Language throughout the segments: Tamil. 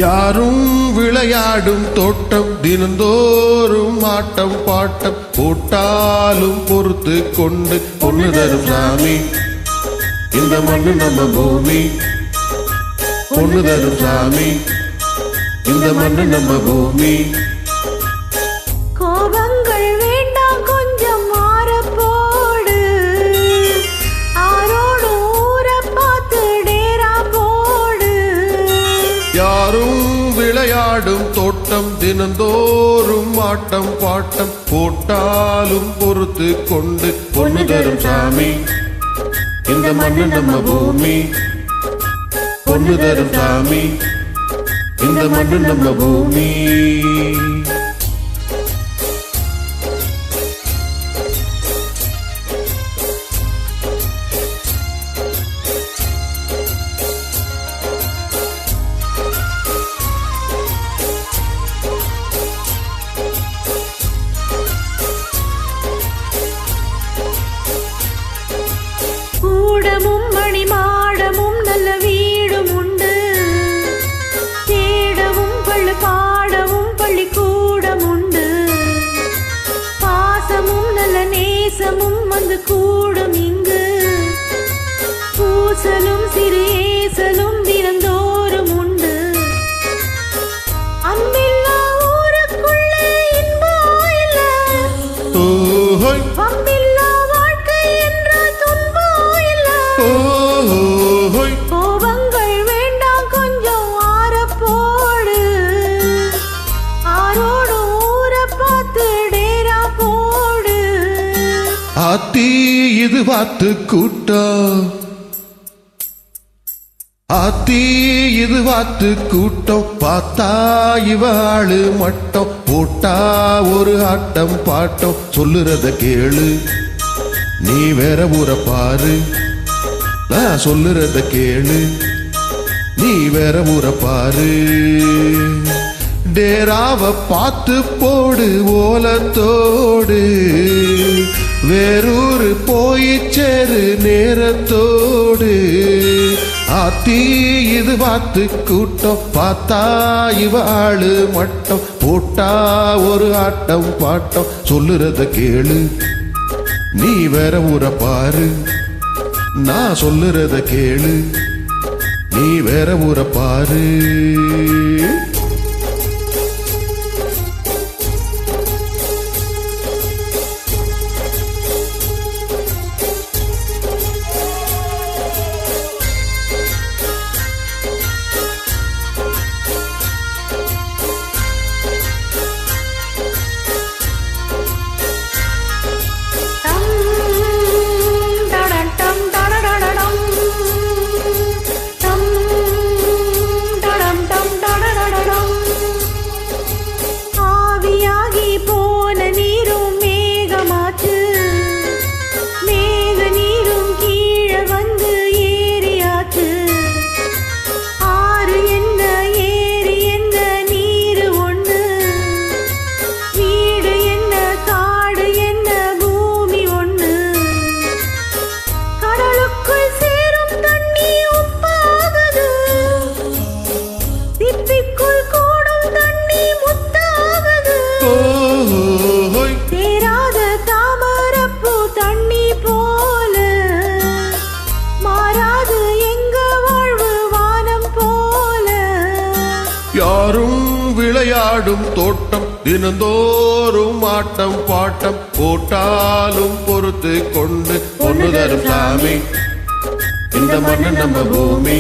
யாரும் விளையாடும் தோட்டம் தினந்தோறும் ஆட்டம் பாட்டம் போட்டாலும் பொறுத்து கொண்டு பொண்ணு தரும் சாமி இந்த மண்ணு நம்ம பூமி பொண்ணு தரும் சாமி இந்த மண்ணு நம்ம பூமி கோபங்கள் வேண்டாம் கொஞ்சம் மாற போடு ஆரோடு ஊர பார்த்து டேரா போடு யாரும் விளையாடும் தோட்டம் தினந்தோறும் ஆட்டம் பாட்டம் போட்டாலும் பொறுத்து கொண்டு பொண்ணு தரும் சாமி இந்த மண்ணு நம்ம பூமி பொண்ணு தரும் சாமி இந்த மண்ணு நம்ம பூமி கூடமும் மணிமாடமும் நல்ல வீடும் உண்டு தேடவும் பள்ளு பாடவும் பள்ளிக்கூடம் உண்டு பாசமும் நல்ல நேசமும் வந்து கூடும் இங்கு பூசலும் சிறு ஏசலும் தினந்தோறும் உண்டு அன்பில்லா ஊருக்குள்ளே இன்பம் இல்ல வம்பில்லா வாழ்க்கை என்ற துன்பம் இல்ல கோபங்கள் வேண்டாம் கொஞ்சம் ஆற போடு ஆரோடு ஊர பார்த்து டேரா போடு ஆத்தி இது வாத்து கூட்டம் ஆத்தி இது வாத்து கூட்டம் பார்த்தா இவாளு மட்டம் போட்டா ஒரு ஆட்டம் பாட்டம் சொல்லுறத கேளு நீ வேற ஊர பாரு நான் சொல்லுறத கேளு நீ வேற ஊர பாரு டேராவ பார்த்து போடு ஓலத்தோடு வேறூரு போய் சேரு நேரத்தோடு ஆத்தி இது வாத்து கூட்டம் பார்த்தா இவாளு மட்டம் போட்டா ஒரு ஆட்டம் பாட்டம் சொல்லுறத கேளு நீ வேற ஊர பாரு நான் சொல்லுறத கேளு நீ வேற ஊர பாரு யாரும் விளையாடும் தோட்டம் தினந்தோறும் ஆட்டம் பாட்டம் போட்டாலும் பொறுத்து கொண்டு பொண்ணு தரும் சாமி இந்த மண்ணு நம்ம பூமி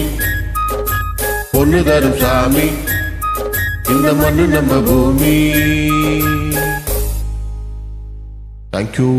பொண்ணு தரும் சாமி இந்த மண்ணு நம்ம பூமி. Thank you.